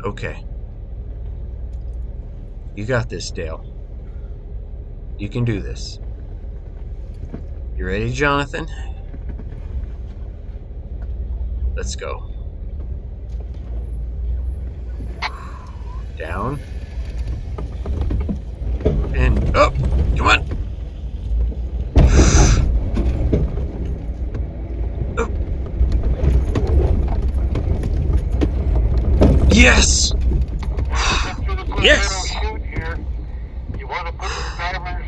Okay. You got this, Dale. You can do this. You ready, Jonathan? Let's go. Down. And up. Come on. Up. Yes! Yes! You want to put the timers?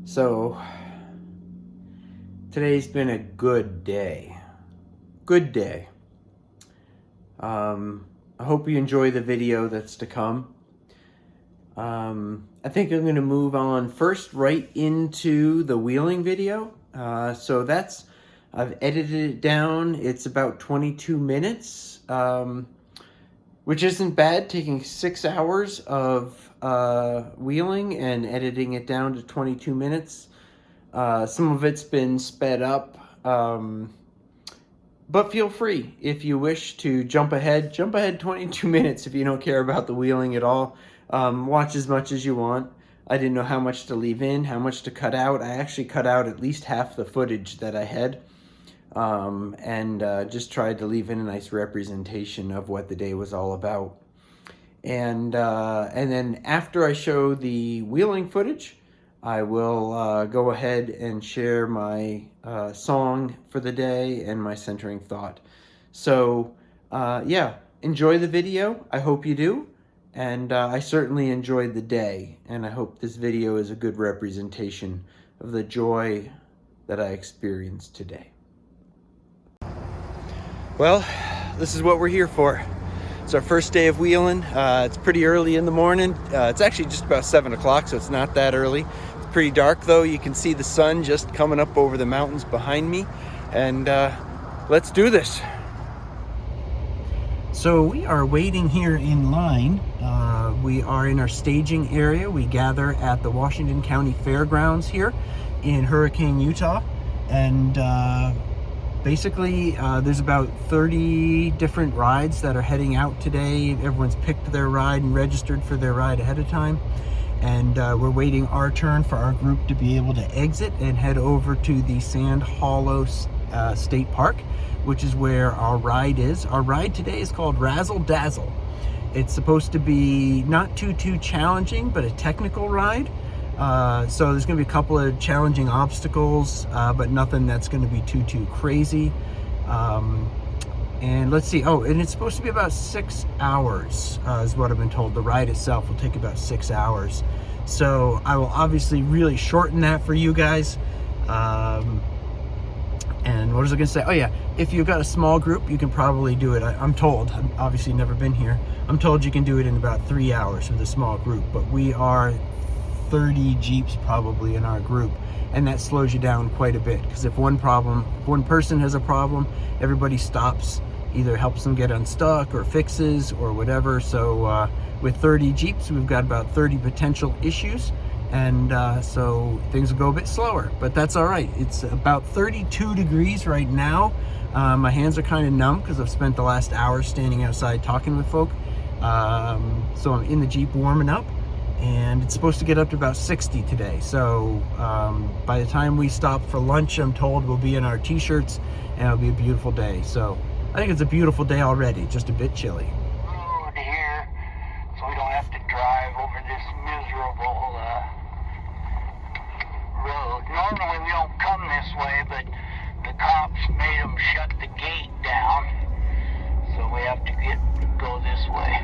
So, today's been a good day. Good day. I hope you enjoy the video that's to come. I think I'm going to move on first right into the wheeling video. So that's, I've edited it down. It's about 22 minutes, which isn't bad, taking 6 hours of wheeling and editing it down to 22 minutes. Some of it's been sped up, but feel free if you wish to jump ahead 22 minutes if you don't care about the wheeling at all. Watch as much as you want. I didn't know how much to leave in, how much to cut out. I actually cut out at least half the footage that I had, and just tried to leave in a nice representation of what the day was all about. And then after I show the wheeling footage, I will go ahead and share my song for the day and my centering thought. So yeah, enjoy the video. I hope you do. And I certainly enjoyed the day. And I hope this video is a good representation of the joy that I experienced today. Well, this is what we're here for. It's our first day of wheeling. It's pretty early in the morning. It's actually just about 7 o'clock, so it's not that early. It's pretty dark though. You can see the sun just coming up over the mountains behind me. And let's do this. So we are waiting here in line. We are in our staging area. We gather at the Washington County Fairgrounds here in Hurricane, Utah. And basically, there's about 30 different rides that are heading out today. Everyone's picked their ride and registered for their ride ahead of time. And we're waiting our turn for our group to be able to exit and head over to the Sand Hollow State Park, which is where our ride is. Our ride today is called Razzle Dazzle. It's supposed to be not too challenging, but a technical ride. So there's going to be a couple of challenging obstacles, but nothing that's going to be too crazy. And let's see. Oh, and it's supposed to be about 6 hours, is what I've been told. The ride itself will take about 6 hours. So I will obviously really shorten that for you guys. And what was I going to say? Oh yeah, if you've got a small group, you can probably do it. I'm told, I've obviously never been here. I'm told you can do it in about 3 hours with a small group, but we are 30 Jeeps probably in our group, and that slows you down quite a bit, because if one person has a problem, everybody stops, either helps them get unstuck or fixes or whatever. So with 30 Jeeps, we've got about 30 potential issues, and so things will go a bit slower, but that's all right. It's about 32 degrees right now. My hands are kind of numb because I've spent the last hour standing outside talking with folk. So I'm in the Jeep warming up, and it's supposed to get up to about 60 today. So by the time we stop for lunch, I'm told we'll be in our t-shirts, and it'll be a beautiful day. So I think it's a beautiful day already, just a bit chilly. Road here, so we don't have to drive over this miserable road. Normally we don't come this way, but the cops made them shut the gate down, so we have to go this way.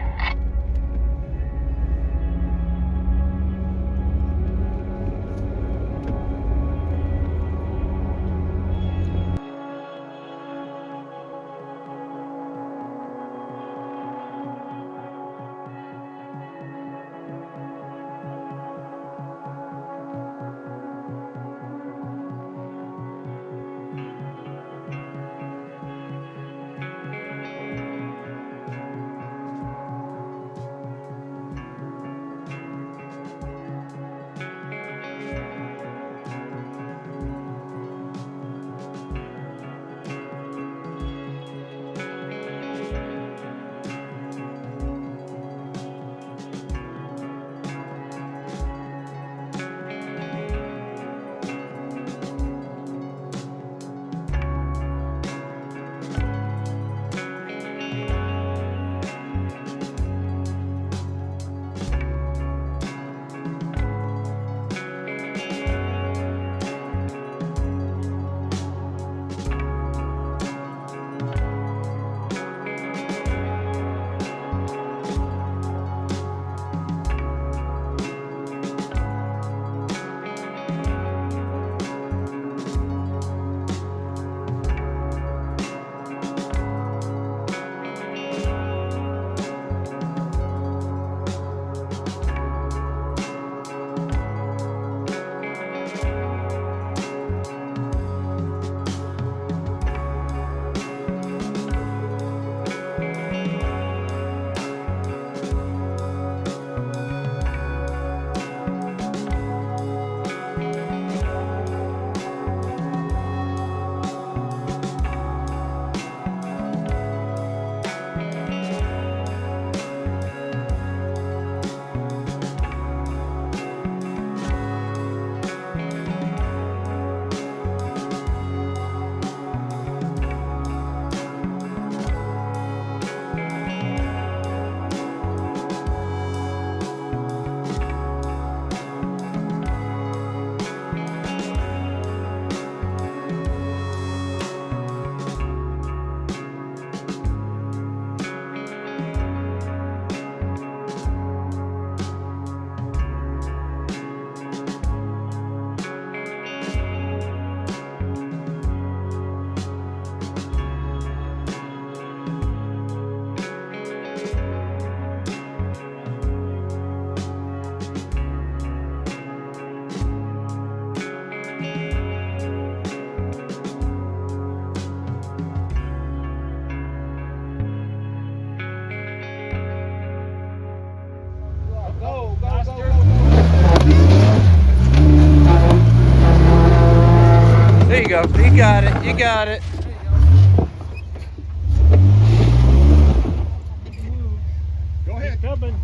You got it. You got it. Go ahead. Coming.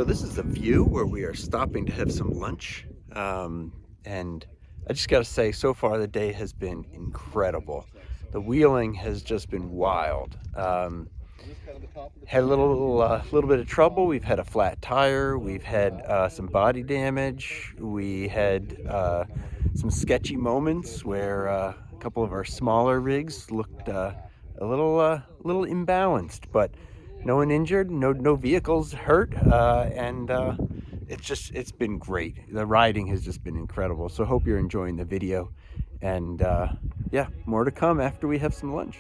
So this is the view where we are stopping to have some lunch. And I just gotta say, so far the day has been incredible. The wheeling has just been wild. Had a little bit of trouble. We've had a flat tire. We've had some body damage. We had some sketchy moments where a couple of our smaller rigs looked a little imbalanced, but no one injured, no vehicles hurt, and it's been great. The riding has just been incredible. So hope you're enjoying the video, and yeah, more to come after we have some lunch.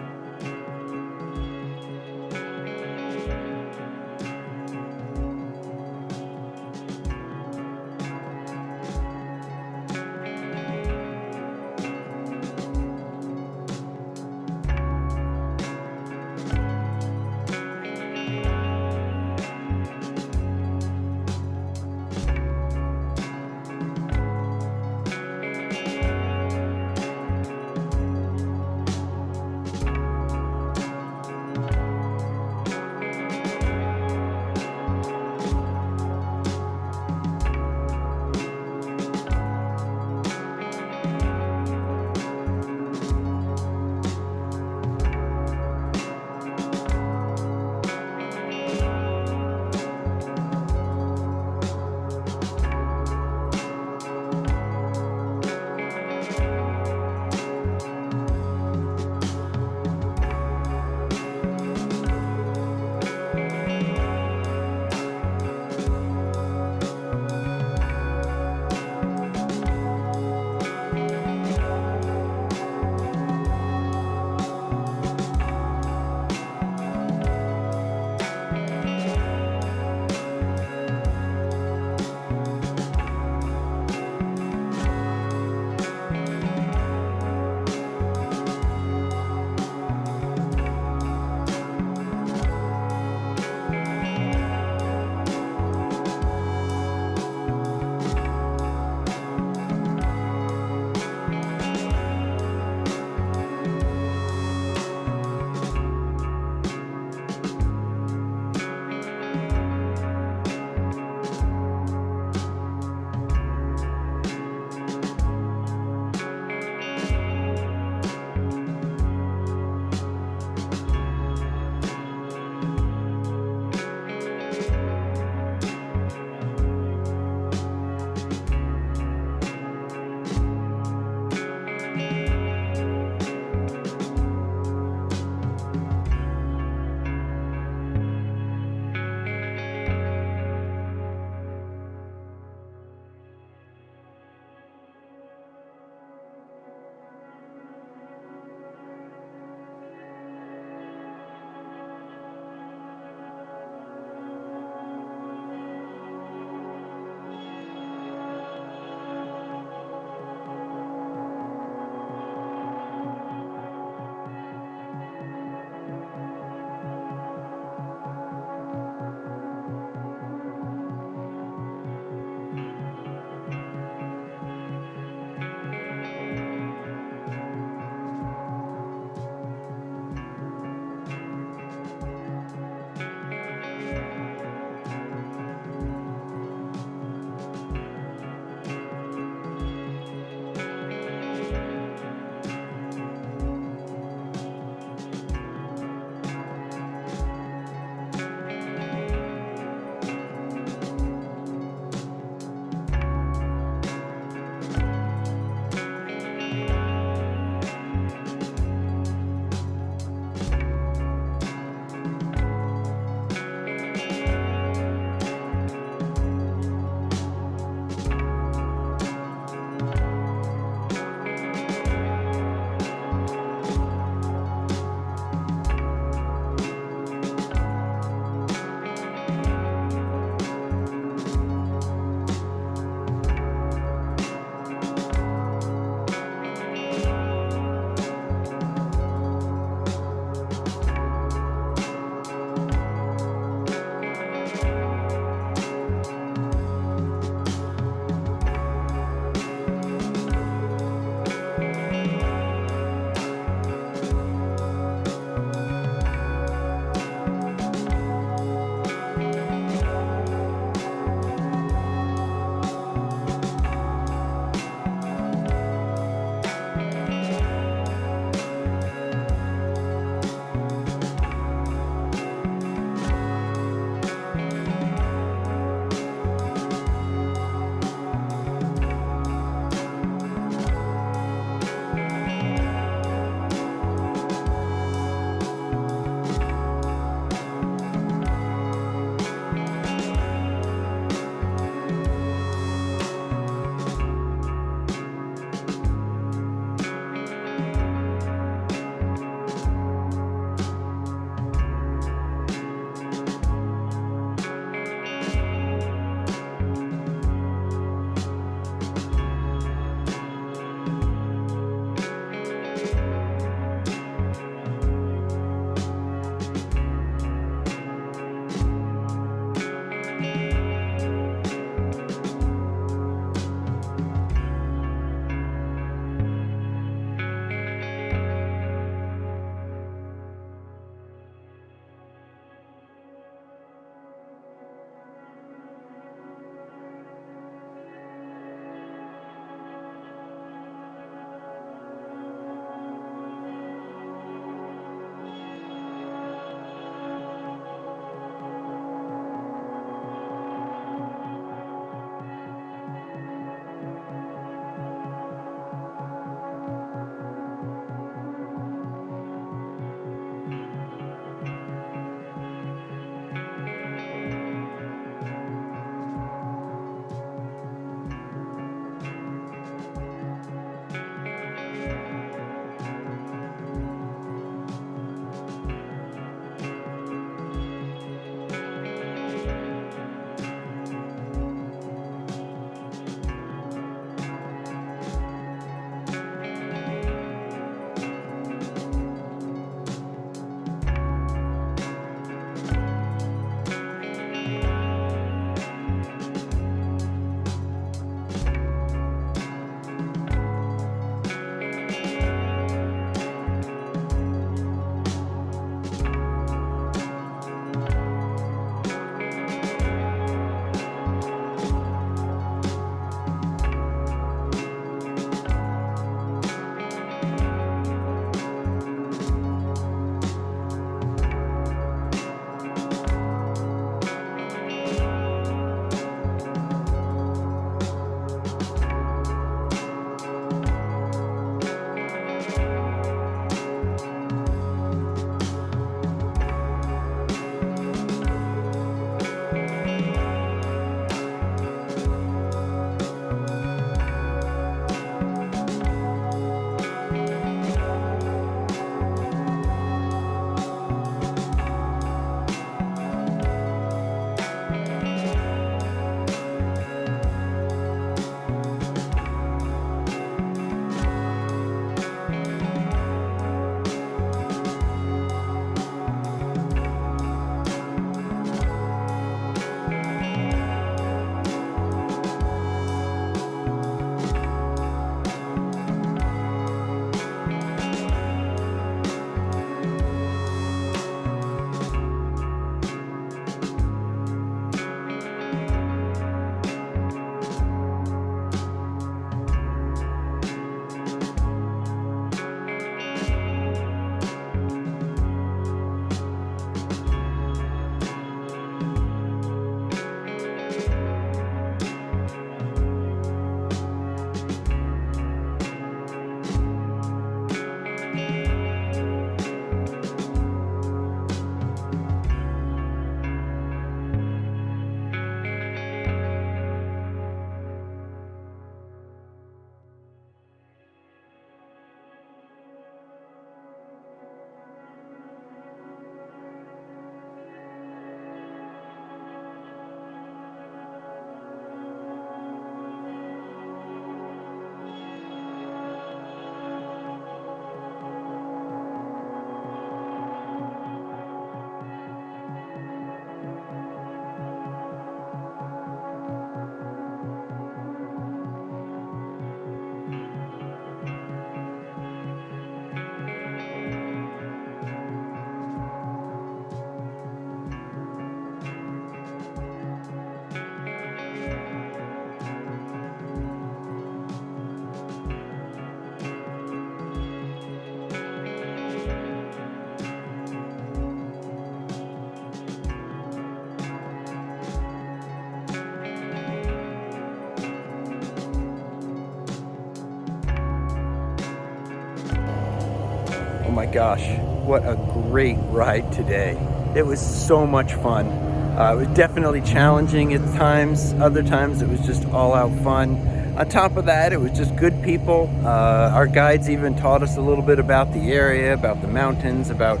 my gosh, what a great ride today. It was so much fun. It was definitely challenging at times. Other times it was just all out fun. On top of that, it was just good people. Our guides even taught us a little bit about the area, about the mountains, about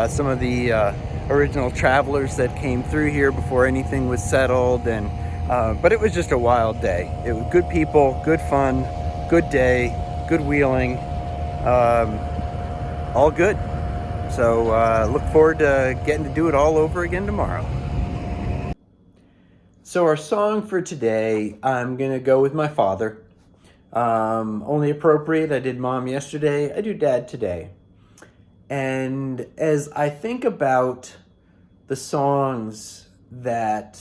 some of the original travelers that came through here before anything was settled. But it was just a wild day. It was good people, good fun, good day, good wheeling, all good. So look forward to getting to do it all over again tomorrow. So our song for today, I'm going to go with my father. Only appropriate. I did mom yesterday. I do dad today. And as I think about the songs that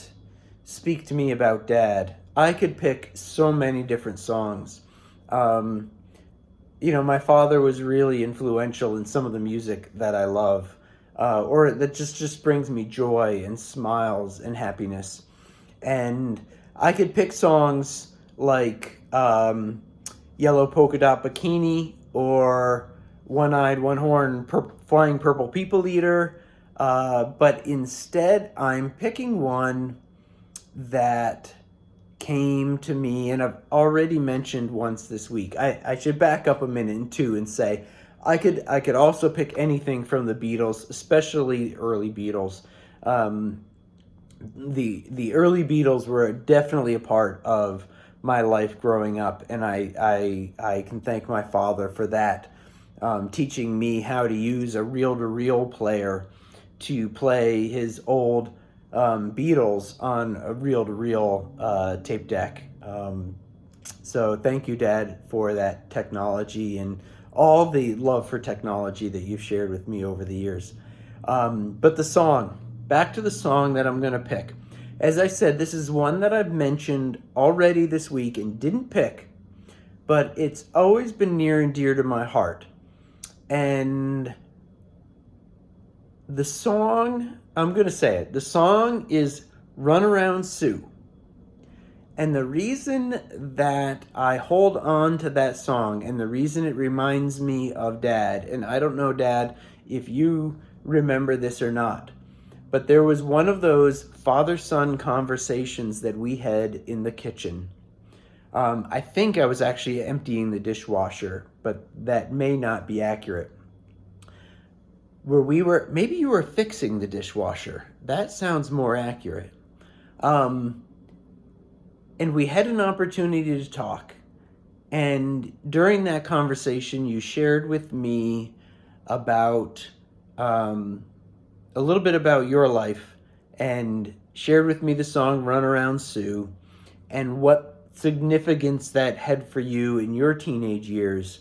speak to me about dad, I could pick so many different songs. My father was really influential in some of the music that I love, or that just brings me joy and smiles and happiness. And I could pick songs like Yellow Polka Dot Bikini or One-Eyed, One-Horn, Flying Purple People Eater. But instead, I'm picking one that came to me, and I've already mentioned once this week. I should back up a minute and two and say I could also pick anything from the Beatles, especially early Beatles. The early Beatles were definitely a part of my life growing up, and I can thank my father for that, teaching me how to use a reel-to-reel player to play his old Beatles on a reel-to-reel tape deck. So thank you, Dad, for that technology and all the love for technology that you've shared with me over the years. But the song, back to the song that I'm going to pick. As I said, this is one that I've mentioned already this week and didn't pick, but it's always been near and dear to my heart. And the song, I'm going to say it, the song is Run Around Sue. And the reason that I hold on to that song and the reason it reminds me of Dad, and I don't know, Dad, if you remember this or not, but there was one of those father-son conversations that we had in the kitchen. I think I was actually emptying the dishwasher, but that may not be accurate. Maybe you were fixing the dishwasher. That sounds more accurate. And we had an opportunity to talk. And during that conversation, you shared with me about a little bit about your life and shared with me the song Run Around Sue and what significance that had for you in your teenage years.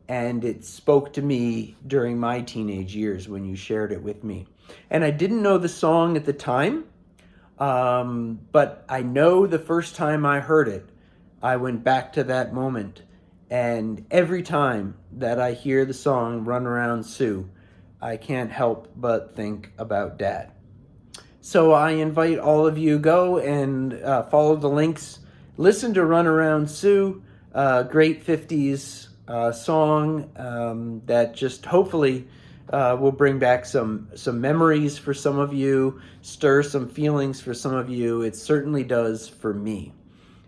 And it spoke to me during my teenage years when you shared it with me. And I didn't know the song at the time, but I know the first time I heard it, I went back to that moment. And every time that I hear the song Run Around Sue, I can't help but think about Dad. So I invite all of you, go and follow the links. Listen to Run Around Sue, great 50s song that just hopefully will bring back some memories for some of you, stir some feelings for some of you. It certainly does for me.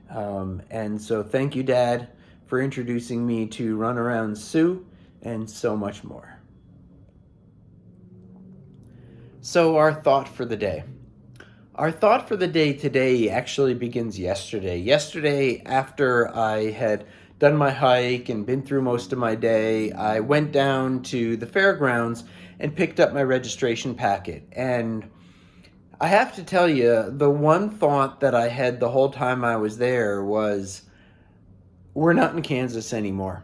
And so thank you, Dad, for introducing me to Run Around Sue and so much more. So our thought for the day. Our thought for the day today actually begins yesterday. Yesterday, after I had done my hike and been through most of my day, I went down to the fairgrounds and picked up my registration packet. And I have to tell you, the one thought that I had the whole time I was there was, we're not in Kansas anymore.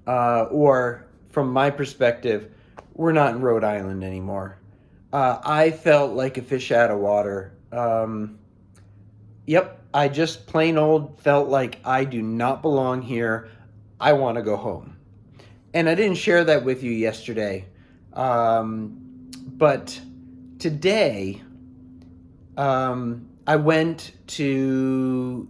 Or from my perspective, we're not in Rhode Island anymore. I felt like a fish out of water. Yep, I just plain old felt like I do not belong here. I want to go home. And I didn't share that with you yesterday. But today, I went to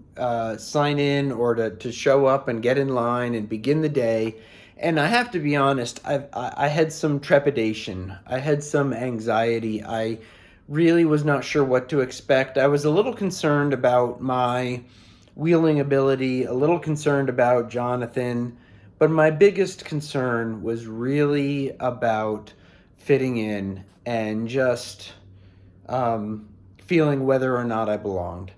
sign in or to show up and get in line and begin the day. And I have to be honest, I had some trepidation. I had some anxiety. I really was not sure what to expect. I was a little concerned about my wheeling ability, a little concerned about Jonathan, but my biggest concern was really about fitting in and just feeling whether or not I belonged.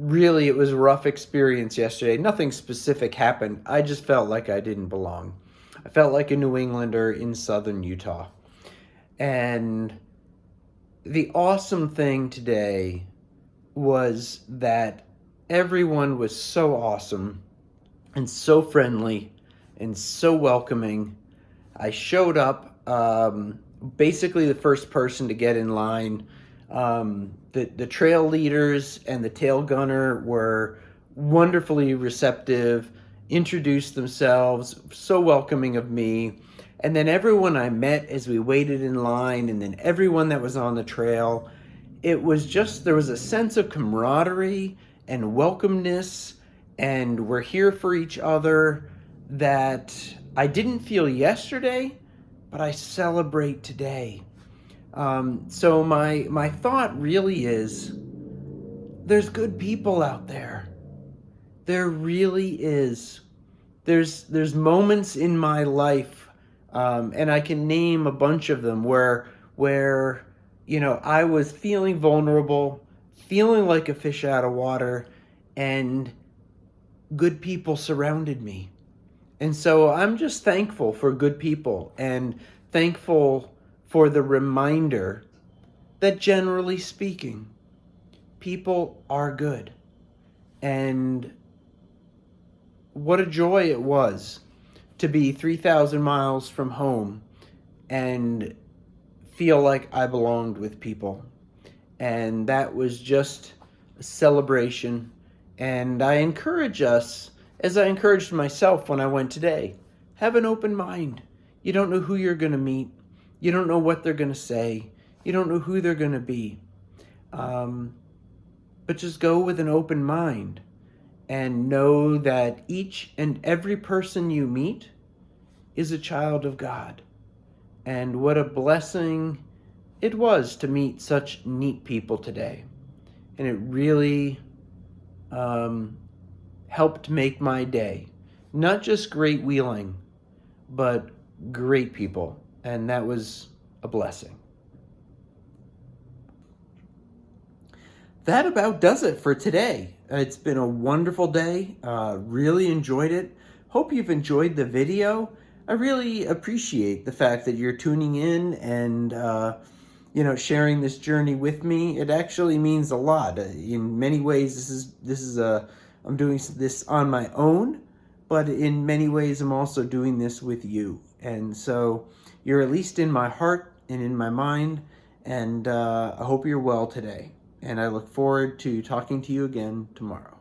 Really, it was a rough experience yesterday. Nothing specific happened. I just felt like I didn't belong. I felt like a New Englander in southern Utah. And the awesome thing today was that everyone was so awesome and so friendly and so welcoming. I showed up, basically the first person to get in line. The trail leaders and the tail gunner were wonderfully receptive, introduced themselves, so welcoming of me. And then everyone I met as we waited in line, and then everyone that was on the trail, it was just, there was a sense of camaraderie and welcomeness, and we're here for each other that I didn't feel yesterday, but I celebrate today. So my thought really is, there's good people out there. There really is. There's moments in my life, and I can name a bunch of them where I was feeling vulnerable, feeling like a fish out of water, and good people surrounded me. And so I'm just thankful for good people and thankful for the reminder that generally speaking, people are good. And what a joy it was to be 3,000 miles from home and feel like I belonged with people. And that was just a celebration. And I encourage us, as I encouraged myself when I went today, have an open mind. You don't know who you're going to meet. You don't know what they're going to say. You don't know who they're going to be. But just go with an open mind and know that each and every person you meet is a child of God. And what a blessing it was to meet such neat people today. And it really helped make my day. Not just great wheeling, but great people. And that was a blessing. That about does it for today. It's been a wonderful day. Really enjoyed it. Hope you've enjoyed the video. I really appreciate the fact that you're tuning in and sharing this journey with me. It actually means a lot. In many ways, I'm doing this on my own, but in many ways, I'm also doing this with you. And so you're at least in my heart and in my mind, and I hope you're well today. And I look forward to talking to you again tomorrow.